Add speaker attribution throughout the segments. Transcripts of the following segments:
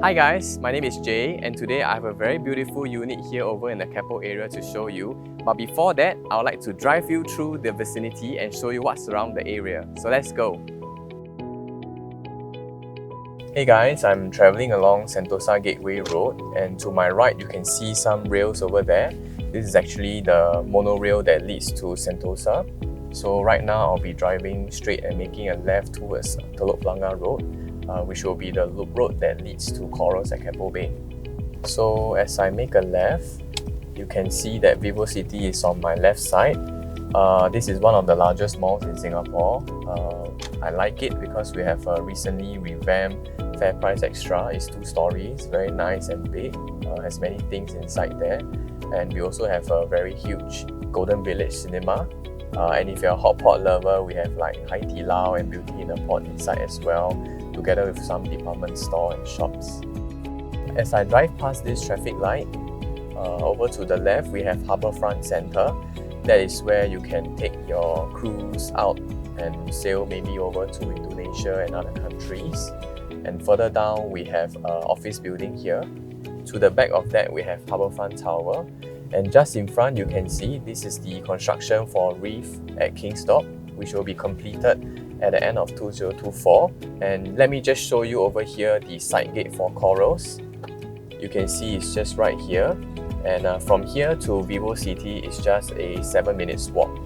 Speaker 1: Hi guys, my name is Jay and today I have a very beautiful unit here over in the Keppel area to show you. But before that, I would like to drive you through the vicinity and show you what's around the area. So let's go. Hey guys, I'm traveling along Sentosa Gateway Road and to my right you can see some rails over there. This is actually the monorail that leads to Sentosa. So right now I'll be driving straight and making a left towards Telok Blangah Road, which will be the loop road that leads to corals at Keppel Bay. So as I make a left, you can see that VivoCity is on my left side. This is one of the largest malls in Singapore. I like it because we have a recently revamped Fair Price Extra. It's 2 stories, very nice and big, has many things inside there. And we also have a very huge Golden Village cinema. And if you're a hot pot lover, we have like Hai Di Lao and Beauty in a Pot inside as well, together with some department store and shops. As I drive past this traffic light, over to the left we have Harbourfront Centre. That is where you can take your cruise out and sail maybe over to Indonesia and other countries. And further down we have an office building here. To the back of that we have Harbourfront Tower. And just in front you can see this is the construction for Reef at Kingstop, which will be completed at the end of 2024. And let me just show you over here the side gate for corals. You can see it's just right here. And from here to VivoCity is just a 7 minutes walk.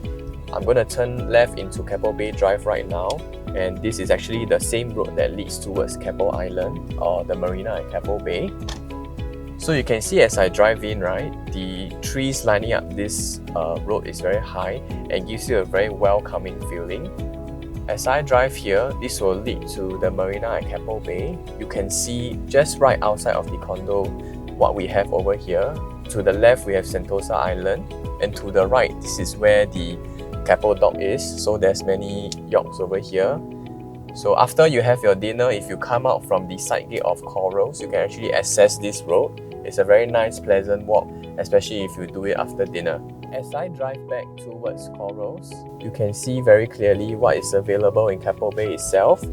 Speaker 1: I'm going to turn left into Keppel Bay Drive right now. And this is actually the same road that leads towards Keppel Island or the marina at Keppel Bay. So you can see as I drive in, right, the trees lining up this road is very high and gives you a very welcoming feeling. As I drive here, this will lead to the marina at Keppel Bay. You can see just right outside of the condo what we have over here. To the left we have Sentosa Island, and to the right this is where the Keppel Dock is. So there's many yachts over here. So after you have your dinner, if you come out from the side gate of corals, you can actually access this road. It's a very nice, pleasant walk, especially if you do it after dinner. As I drive back towards corals, you can see very clearly what is available in Keppel Bay itself.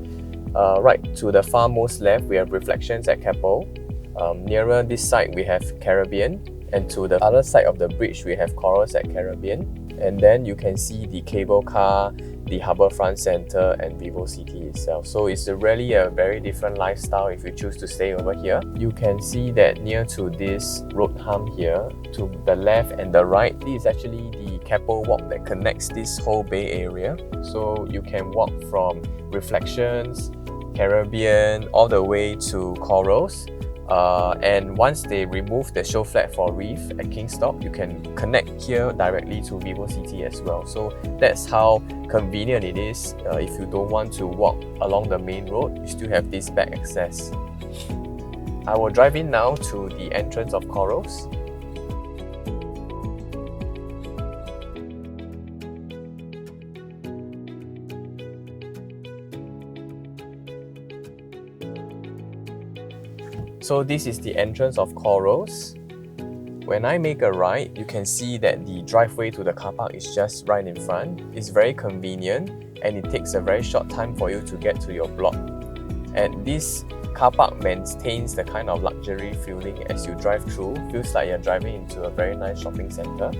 Speaker 1: Right to the far most left, we have Reflections at Keppel. Nearer this side, we have Caribbean. And to the other side of the bridge, we have Corals at Caribbean. And then you can see the cable car, the Harbourfront Centre and VivoCity itself. So it's really a very different lifestyle if you choose to stay over here. You can see that near to this road hump here, to the left and the right, this is actually the Keppel Walk that connects this whole Bay area. So you can walk from Reflections, Caribbean, all the way to Corals. And once they remove the show flag for Reef at Kingstop, you can connect here directly to VivoCity as well. So that's how convenient it is. If you don't want to walk along the main road, you still have this back access. I will drive in now to the entrance of Corals. So this is the entrance of Corals. When I make a right, you can see that the driveway to the car park is just right in front. It's very convenient and it takes a very short time for you to get to your block. And this car park maintains the kind of luxury feeling as you drive through. Feels like you're driving into a very nice shopping center.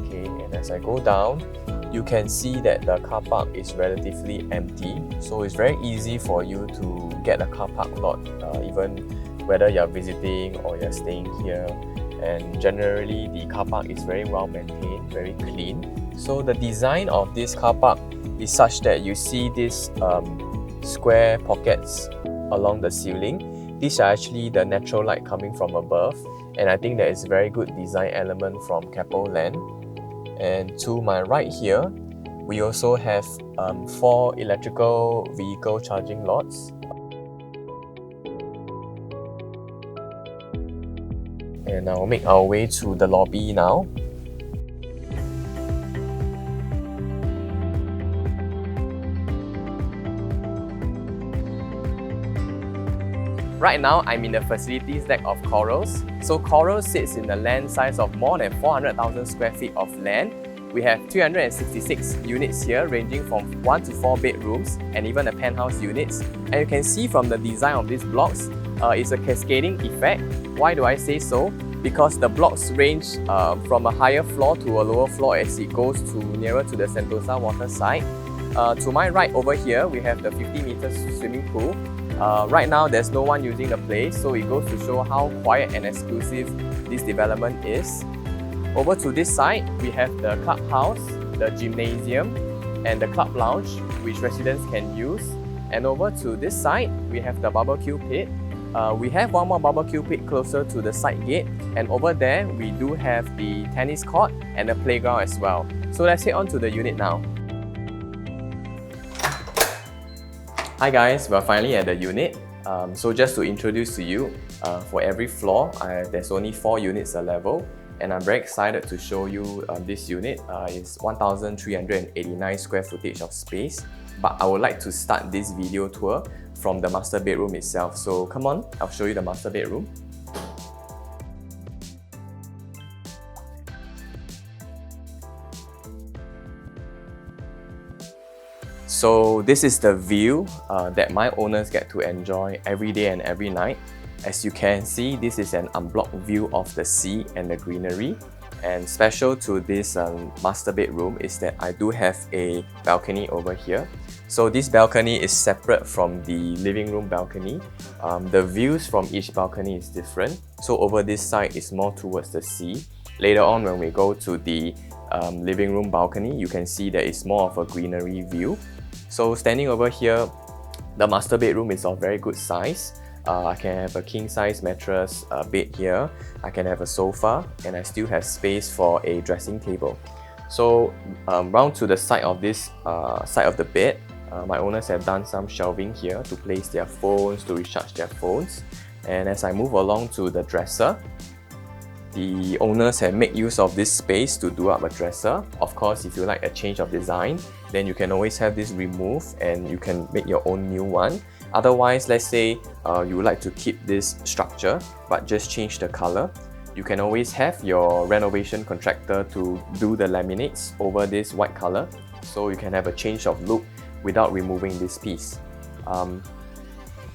Speaker 1: Okay, and as I go down, you can see that the car park is relatively empty, so it's very easy for you to get a car park lot, even whether you're visiting or you're staying here. And generally the car park is very well maintained, very clean. So the design of this car park is such that you see these square pockets along the ceiling. These are actually the natural light coming from above, and I think that is a very good design element from Keppel Land. And to my right here, we also have 4 electrical vehicle charging lots. And I'll make our way to the lobby now. Right now, I'm in the facilities deck of Corals. So Corals sits in a land size of more than 400,000 square feet of land we have 366 units here ranging from 1 to 4 bedrooms and even a penthouse units. And you can see from the design of these blocks, it's a cascading effect. Why do I say so? Because the blocks range from a higher floor to a lower floor as it goes to nearer to the Sentosa water side. To my right over here, we have the 50-meter swimming pool. Right now, there's no one using the place, so it goes to show how quiet and exclusive this development is. Over to this side, we have the clubhouse, the gymnasium, and the club lounge, which residents can use. And over to this side, we have the barbecue pit. We have one more barbecue pit closer to the side gate, and over there, we do have the tennis court and the playground as well. So let's head on to the unit now. Hi guys, we're finally at the unit. So just to introduce to you, for every floor, there's only 4 units a level. And I'm very excited to show you this unit. It's 1,389 square footage of space. But I would like to start this video tour from the master bedroom itself. So come on, I'll show you the master bedroom. So this is the view that my owners get to enjoy every day and every night. As you can see, this is an unblocked view of the sea and the greenery. And special to this master bedroom is that I do have a balcony over here. So this balcony is separate from the living room balcony. The views from each balcony is different. So over this side is more towards the sea. Later on when we go to the living room balcony, you can see that it's more of a greenery view. So standing over here, the master bedroom is of very good size. I can have a king-size mattress bed here. I can have a sofa, and I still have space for a dressing table. So round to the side of this side of the bed, my owners have done some shelving here to place their phones, to recharge their phones. And as I move along to the dresser, the owners have made use of this space to do up a dresser. Of course, if you like a change of design, then you can always have this removed and you can make your own new one. Otherwise, let's say you would like to keep this structure but just change the color, you can always have your renovation contractor to do the laminates over this white color, so you can have a change of look without removing this piece.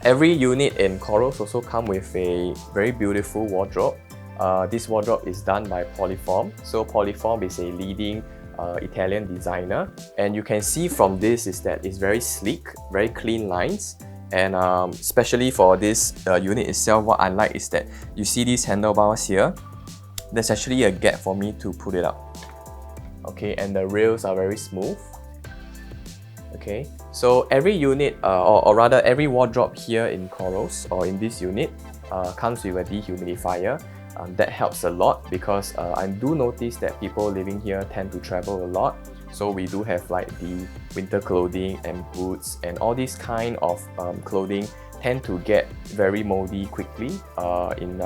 Speaker 1: Every unit in Corals also come with a very beautiful wardrobe. This wardrobe is done by Polyform. So Polyform is a leading Italian designer, and you can see from this is that it's very sleek, very clean lines. And especially for this unit itself, what I like is that you see these handlebars here. There's actually a gap for me to put it up. Okay, and the rails are very smooth. Okay, so every unit, or rather every wardrobe here in Corals or in this unit comes with a dehumidifier. That helps a lot because I do notice that people living here tend to travel a lot. So we do have like the winter clothing and boots, and all these kind of clothing tend to get very moldy quickly in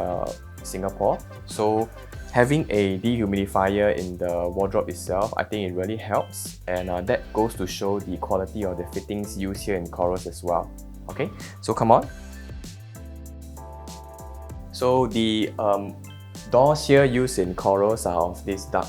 Speaker 1: Singapore. So having a dehumidifier in the wardrobe itself, I think it really helps, and that goes to show the quality of the fittings used here in Corals as well. Okay, so come on. So the doors here used in Corals are of this dark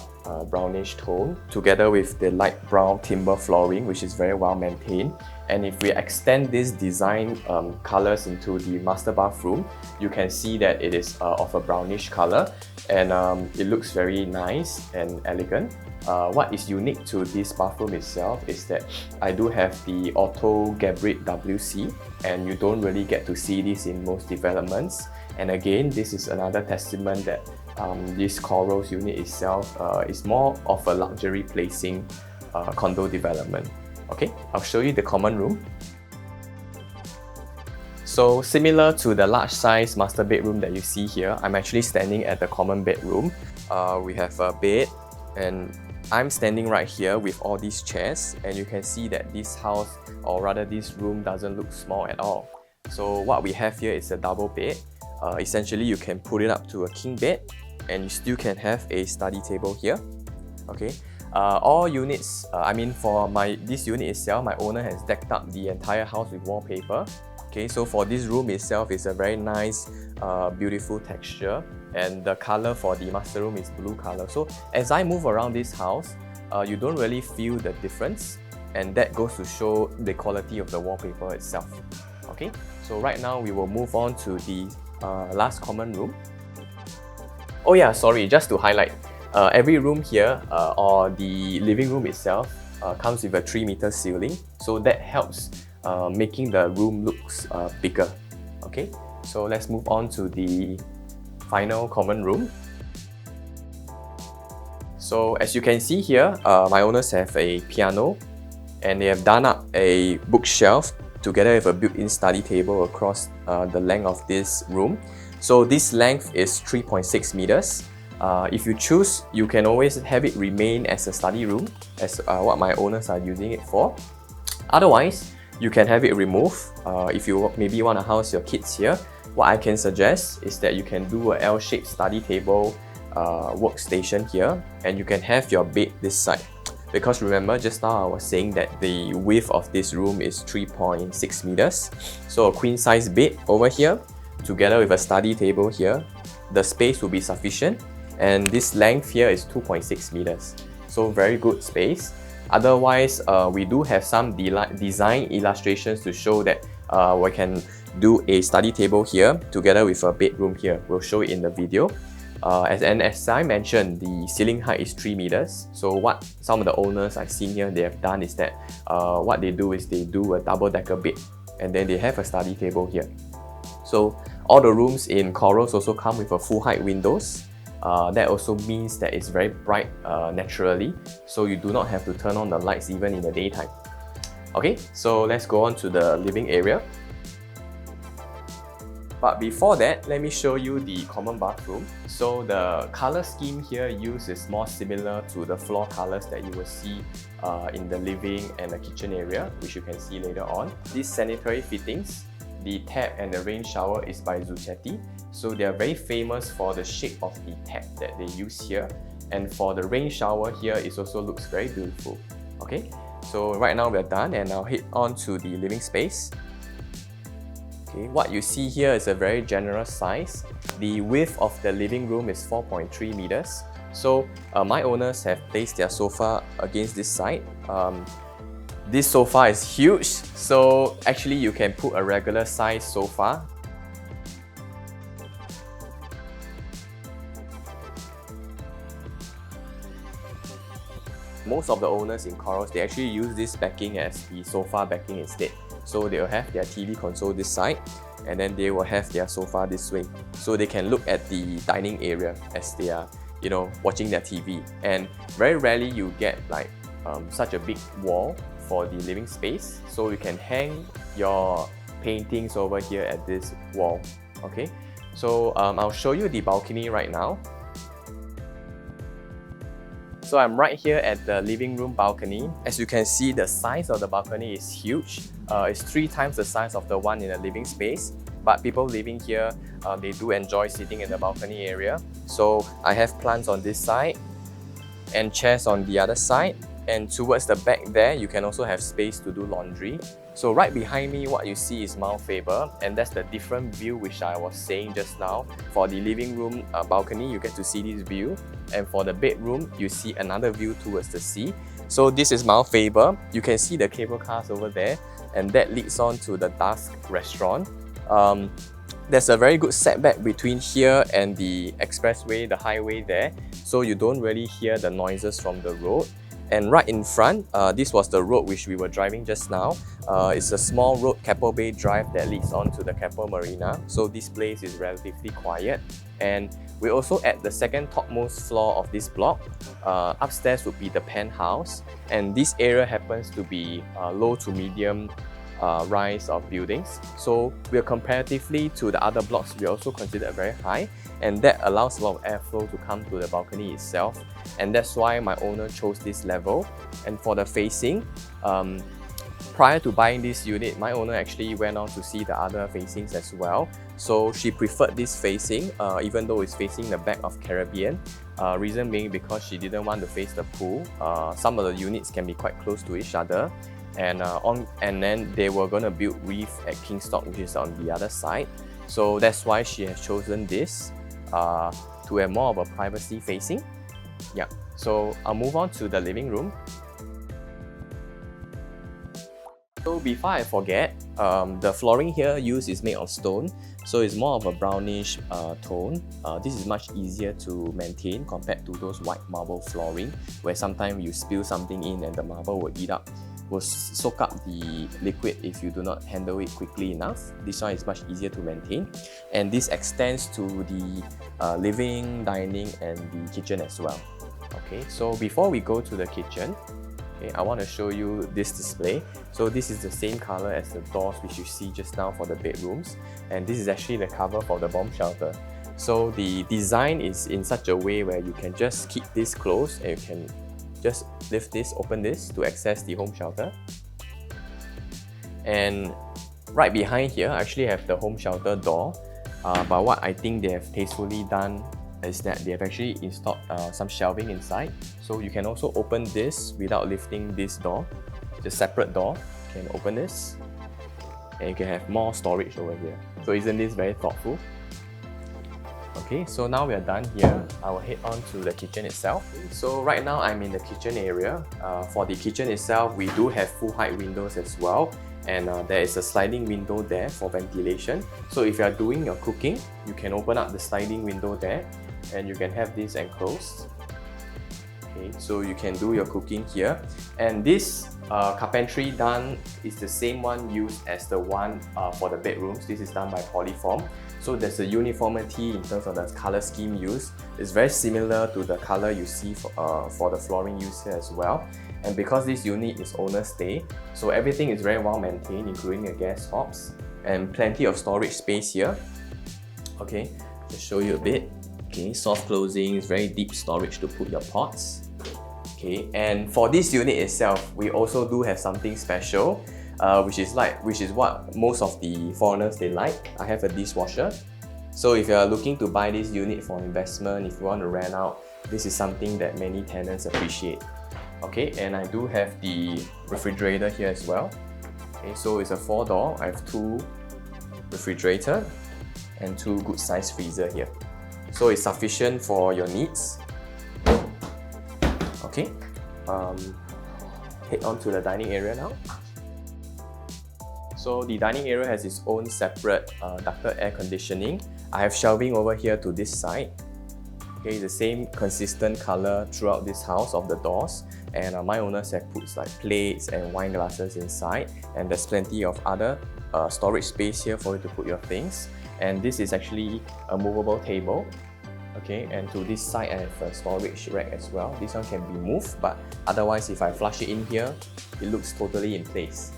Speaker 1: brownish tone, together with the light brown timber flooring, which is very well maintained. And if we extend this design colors into the master bathroom, you can see that it is of a brownish color, and it looks very nice and elegant. What is unique to this bathroom itself is that I do have the auto Gabriel WC, and you don't really get to see this in most developments. And again, this is another testament that this Corals unit itself is more of a luxury placing condo development. Okay, I'll show you the common room. So similar to the large size master bedroom that you see here, I'm actually standing at the common bedroom. We have a bed, and I'm standing right here with all these chairs, and you can see that this house, or rather this room, doesn't look small at all. So what we have here is a double bed. Essentially, you can put it up to a king bed, and you still can have a study table here. Okay, all units, for this unit itself, my owner has decked up the entire house with wallpaper. Okay, so for this room itself, it's a very nice, beautiful texture, and the color for the master room is blue color. So as I move around this house, you don't really feel the difference, and that goes to show the quality of the wallpaper itself. Okay, so right now we will move on to the last common room. Oh yeah, sorry, just to highlight, every room here or the living room itself comes with a 3-meter ceiling, so that helps making the room looks bigger. Okay, so let's move on to the final common room. So as you can see here, my owners have a piano, and they have done up a bookshelf together with a built-in study table across the length of this room. So this length is 3.6 meters. If you choose, you can always have it remain as a study room, as what my owners are using it for. Otherwise, you can have it removed. If you maybe want to house your kids here, what I can suggest is that you can do a L-shaped study table workstation here, and you can have your bed this side. Because remember, just now I was saying that the width of this room is 3.6 meters. So a queen size bed over here, together with a study table here, the space will be sufficient. And this length here is 2.6 meters. So very good space. Otherwise, we do have some design illustrations to show that we can do a study table here together with a bedroom here. We'll show it in the video. As I mentioned, the ceiling height is 3 meters. So what some of the owners I've seen here, they have done is that what they do is they do a double-decker bed, and then they have a study table here. So all the rooms in Corals also come with a full-height windows. That also means that it's very bright naturally, so you do not have to turn on the lights even in the daytime. Okay, so let's go on to the living area. But before that, let me show you the common bathroom. So the color scheme here used is more similar to the floor colors that you will see in the living and the kitchen area, which you can see later on. These sanitary fittings, the tap and the rain shower is by Zucchetti. So they are very famous for the shape of the tap that they use here. And for the rain shower here, it also looks very beautiful. Okay, so right now we're done, and I'll head on to the living space. Okay, what you see here is a very generous size. The width of the living room is 4.3 meters. So my owners have placed their sofa against this side. This sofa is huge, so actually you can put a regular size sofa. Most of the owners in Corals, they actually use this backing as the sofa backing instead. So they will have their TV console this side, and then they will have their sofa this way. So they can look at the dining area as they are, watching their TV. And very rarely you get like such a big wall for the living space. So you can hang your paintings over here at this wall. Okay, so I'll show you the balcony right now. So I'm right here at the living room balcony. As you can see, the size of the balcony is huge. It's 3 times the size of the one in the living space. But people living here, they do enjoy sitting in the balcony area. So I have plants on this side and chairs on the other side. And towards the back there, you can also have space to do laundry. So right behind me, what you see is Mount Faber, and that's the different view which I was saying just now. For the living room balcony, you get to see this view, and for the bedroom, you see another view towards the sea. So this is Mount Faber. You can see the cable cars over there, and that leads on to the Dusk restaurant. There's a very good setback between here and the expressway, the highway there, so you don't really hear the noises from the road. And right in front, this was the road which we were driving just now. It's a small road, Keppel Bay Drive, that leads on to the Keppel Marina. So this place is relatively quiet. And we're also at the second topmost floor of this block. Upstairs would be the penthouse. And this area happens to be low to medium rise of buildings. So we're comparatively to the other blocks, we're also considered very high. And that allows a lot of airflow to come to the balcony itself. And that's why my owner chose this level. And for the facing, prior to buying this unit, my owner actually went on to see the other facings as well. So she preferred this facing, even though it's facing the back of Caribbean. Reason being because she didn't want to face the pool. Some of the units can be quite close to each other. And then they were going to build Reef at Kingstock, which is on the other side. So that's why she has chosen this to have more of a privacy facing. Yeah, So I'll move on to the living room. So before I forget, the flooring here used is made of stone, so it's more of a brownish tone. This is much easier to maintain compared to those white marble flooring, where sometimes you spill something in and the marble will soak up the liquid if you do not handle it quickly enough. This one is much easier to maintain, and this extends to the living, dining and the kitchen as well. Okay, so before we go to the kitchen, okay, I want to show you this display. So this is the same color as the doors which you see just now for the bedrooms, and this is actually the cover for the bomb shelter. So the design is in such a way where you can just keep this closed and you can just lift this, open this to access the home shelter. And right behind here, I actually have the home shelter door, but what I think they have tastefully done is that they have actually installed some shelving inside. So you can also open this without lifting this door. It's a separate door. You can open this and you can have more storage over here. So isn't this very thoughtful? Okay, so now we are done here. I will head on to the kitchen itself. So right now I'm in the kitchen area. For the kitchen itself, we do have full height windows as well. And there is a sliding window there for ventilation. So if you are doing your cooking, you can open up the sliding window there and you can have this enclosed. Okay, so you can do your cooking here. And this carpentry done is the same one used as the one for the bedrooms. This is done by Polyform. So there's a uniformity in terms of the color scheme used. It's very similar to the color you see for the flooring used here as well. And because this unit is owner stay, so everything is very well maintained, including the gas hobs and plenty of storage space here. Okay, just show you a bit. Okay, soft closings, very deep storage to put your pots. Okay, and for this unit itself, we also do have something special, which is what most of the foreigners they like. I have a dishwasher. So if you are looking to buy this unit for investment, if you want to rent out, this is something that many tenants appreciate. Okay, and I do have the refrigerator here as well. Okay, so it's a 4-door. I have 2 refrigerator and 2 good sized freezer here. So it's sufficient for your needs. Okay, head on to the dining area now. So the dining area has its own separate ducted air conditioning. I have shelving over here to this side. Okay, the same consistent color throughout this house of the doors, and my owners have put like plates and wine glasses inside, and there's plenty of other storage space here for you to put your things. And this is actually a movable table. Okay, and to this side I have a storage rack as well. This one can be moved, but otherwise if I flush it in here, it looks totally in place.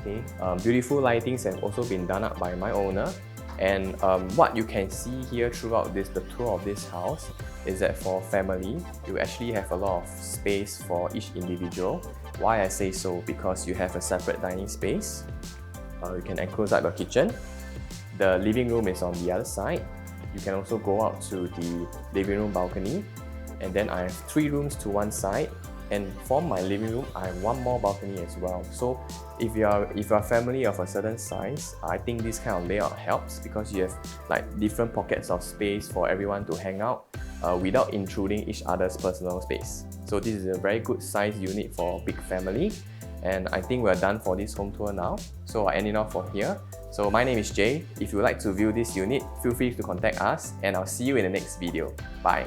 Speaker 1: Okay, beautiful lightings have also been done up by my owner. And what you can see here throughout the tour of this house is that for family, you actually have a lot of space for each individual. Why I say so? Because you have a separate dining space. You can enclose up your kitchen. The living room is on the other side. You can also go out to the living room balcony. And then I have 3 rooms to one side. And from my living room, I have 1 more balcony as well. So if you are a family of a certain size, I think this kind of layout helps because you have like different pockets of space for everyone to hang out without intruding each other's personal space. So this is a very good size unit for a big family. And I think we're done for this home tour now. So I end it off for here. So my name is Jay. If you would like to view this unit, feel free to contact us and I'll see you in the next video. Bye.